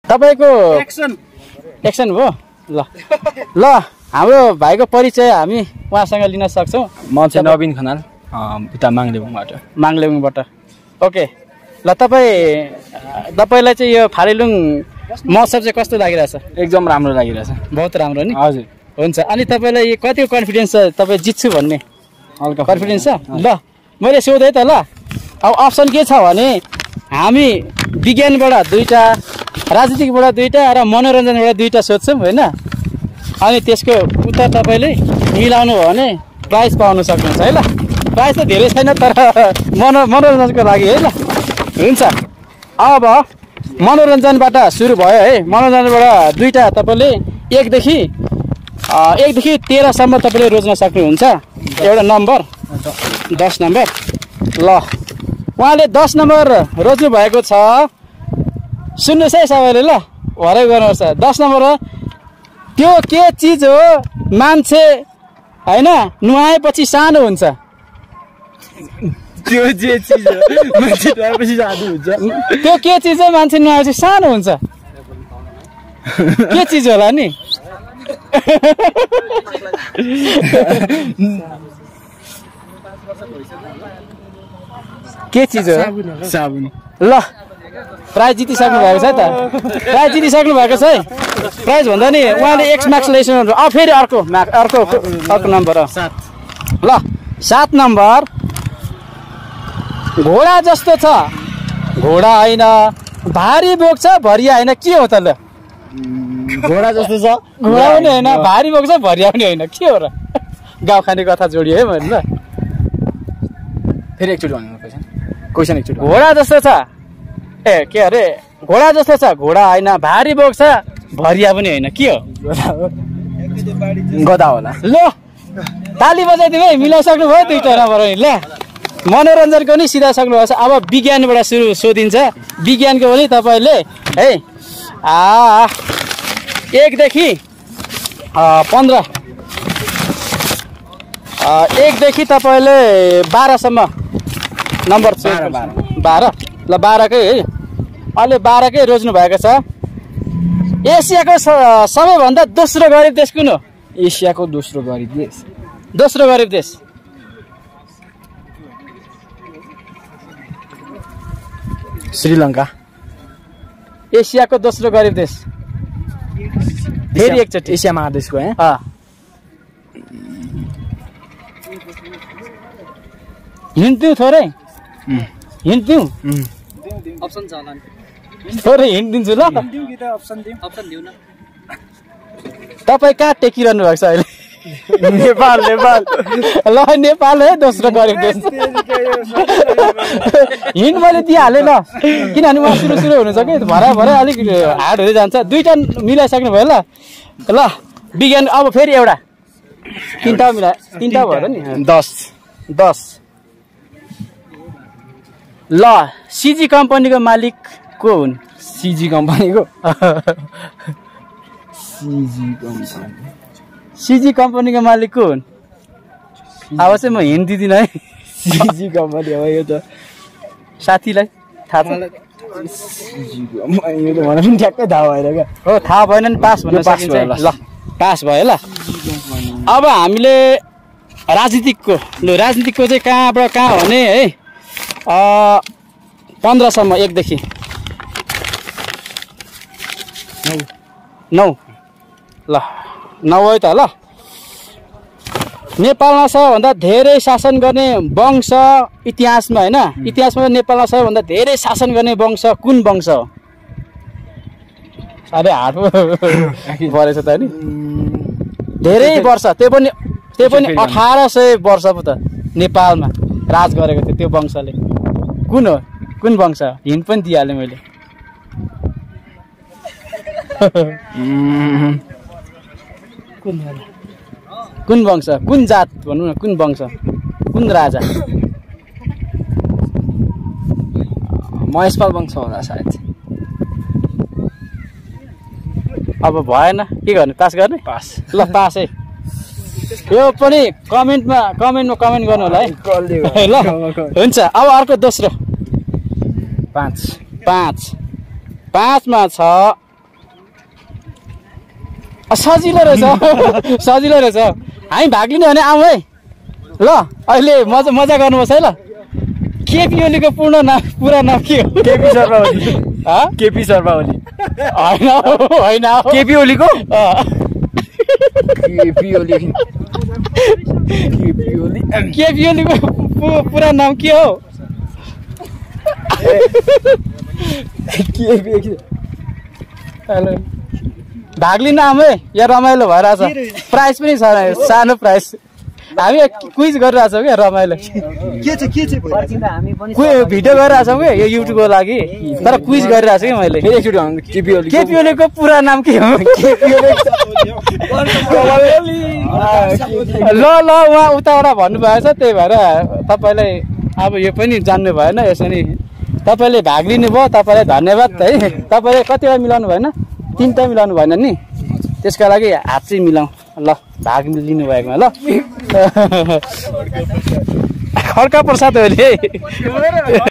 तपाईको एक्सन हो ल ल हाम्रो भाइको परिचय हामी उहाँसँग लिन सक्छौँ म चाहिँ नवीन खनाल उता माङलेबुङबाट ओके ल तपाईलाई चाहिँ यो फारेलुङ महोत्सव चाहिँ कस्तो लागिरहेछ एकदम राम्रो लागिरहेछ बहुत राम्रो नि हजुर हुन्छ अनि तपाईलाई कतिको कन्फिडेन्स छ तपाईँ जित्छु भन्ने हल्का कन्फिडेन्स छ ल मैले सोधेँ त ल अब अप्सन के छ भने हामी विज्ञानबाट 2टा राजनीतिकबाट 2टा र मनोरञ्जनबाट 2टा सोध्छौँ होइन अनि त्यसको उत्तर तपाईँले मिलाउनु हो भने प्राइज पाउन सक्नुहुन्छ है ल प्राइज त धेरै छैन तर मनोरञ्जनको लागि है ल हुन्छ अब मनोरञ्जनबाट सुरु भयो है मनोरञ्जनबाट 2टा तपाईँले 1 देखि 13 सम्म तपाईँले रोज्न सक्नुहुन्छ एउटा नम्बर 10 नम्बर ल उहाँले 10 नम्बर रोज्नु भएको छ सुन्नुहोस् है सबैले ल भरै गर्नुहोस् 10 नम्बर त्यो के चिज हो मान्छे हैन नुहाएपछि सानो हुन्छ त्यो जे चिज हो मान्छे नुहाएपछि सानो हुन्छ त्यो के चिज हो मान्छे नुहाएपछि सानो हुन्छ के चिज होला नि के चिज हो साबुन ल प्राइज जितिसक्नु भएको छ त प्राइज जितिसक्नु भएको छ है प्राइज भन्दा नि उहाँले एक्स मार्क्स ल्याइसक्नु फेरि अर्को नम्बर 7 ल 7 नम्बर घोडा जस्तो छ घोडा होइन भारी बोक्छ भरिया होइन के हो त ल घोडा जस्तो छ घोडा पनि होइन भारी बोक्छ भरिया पनि होइन के हो र गाउँ खाने कथा जोडियो है मैले ल फेरि एकचोटि भन्नु क्वेसन एकचोटि घोडा जस्तो छ ए के अरे घोडा जस्तो छ घोडा होइन भारी बोक्छ भरिया पनि होइन के हो गधा होला ल ताली बजाइदिउँ है मिलाइसक्नु भयो 2टा नम्बर नि ल मनोरञ्जनको नि सिधा सक्नुभएको छ अब विज्ञानबाट सोधिन्छ विज्ञानको पनि तपाईँले है 1 देखि 15 1 देखि तपाईँले 12 सम्म नम्बर 12 ल 12 कै है अहिले 12 कै रोज्नु भएको छ एसियाको सबैभन्दा दोस्रो गरिब देश कुन हो एसियाको दोस्रो गरिब देश श्रीलङ्का एसियाको दोस्रो गरिब देश फेरि एकचोटि एसिया महादेशको है हिन्ट दिउँ थोरै हिन्ट दिउँ अप्सन छ होला थोरै हिन्ट दिन्छु ल अप्सन दिउँ न तपाईँ कहाँ टेकिरहनु भएको छ अहिले नेपाल ल नेपाल है दोस्रो गरिब देश हिन्ट मैले दिइहालेँ ल किनभने उहाँ सुरु हुनुहुन्छ कि भरा अलिक हार्ड हुँदै जान्छ 2टा मिलाइसक्नु भयो ल विज्ञान अब फेरि एउटा 3टा भयो नि 10 ल सिजी कम्पनीको मालिक को हुन् सिजी कम्पनीको सिजी कम्पनीको मालिक को हुन् अब चाहिँ म हिन्ट दिदिनँ है सिजी कम्पनी हो यो त साथीलाई थाहा छ यो त मलाई पनि ठ्याक्कै थाहा भएन क्या हो थाहा भएन नि पास भन्न सकिन्छ ल पास भयो ल अब हामीले राजनीतिकको चाहिँ कहाँबाट कहाँ भने है 15 सम्म 1 देखि 9 ल 9 है त ल नेपालमा सबैभन्दा धेरै शासन गर्ने वंश इतिहासमा हैन इतिहासमा नेपालमा सबैभन्दा धेरै शासन गर्ने वंश कुन वंश हो साह्रै हार्ड परेछ त नि धेरै वर्ष त्यो पनि 1800 वर्ष पो त नेपालमा राज गरेको थियो त्यो वंशले कुन वंश हिन्ट पनि दिइहालेँ मैले कुन वंश कुन जात भनौँ न कुन वंश कुन राजा महेशपाल वंश होला सायद अब भएन के गर्ने पास गर्ने पास ल पास है यो पनि कमेन्टमा कमेन्ट गर्नु होला है ल हुन्छ अब अर्को दोस्रो 5 मा छ सजिलो रहेछ सजिलो रहेछ हामी भाग लिने भने आऊ है ल अहिले मजा गर्नुपर्छ है ल केपी ओलीको पुरा नाम के हो केपी शर्मा ओली केपी शर्मा ओली होइन केपी ओलीको केपी ओली केपी ओलीको पुरा नाम के हो हेलो भाग लिन आऊ है यहाँ रमाइलो भइरहेछ प्राइस पनि छ सानो प्राइस हामी क्विज गरिरहेछौँ क्या रमाइलो के चाहिँ भिडियो गरिरहेछौँ क्या यो युट्युबको लागि तर क्विज गरिरहेको छु कि मैले केपी ओलीको पुरा नाम के हो ल उहाँ उताबाट भन्नुभएको छ त्यही भएर तपाईँलाई अब यो पनि जान्नु भएन यसरी तपाईँले भाग लिनुभयो तपाईँलाई धन्यवाद है तपाईँले कतिवटा मिलाउनु भएन 3टा मिलाउनु भएन नि त्यसका लागि हात चाहिँ मिलाउँ ल भाग लिनु भएकोमा ल खड्का प्रसाद हो अरे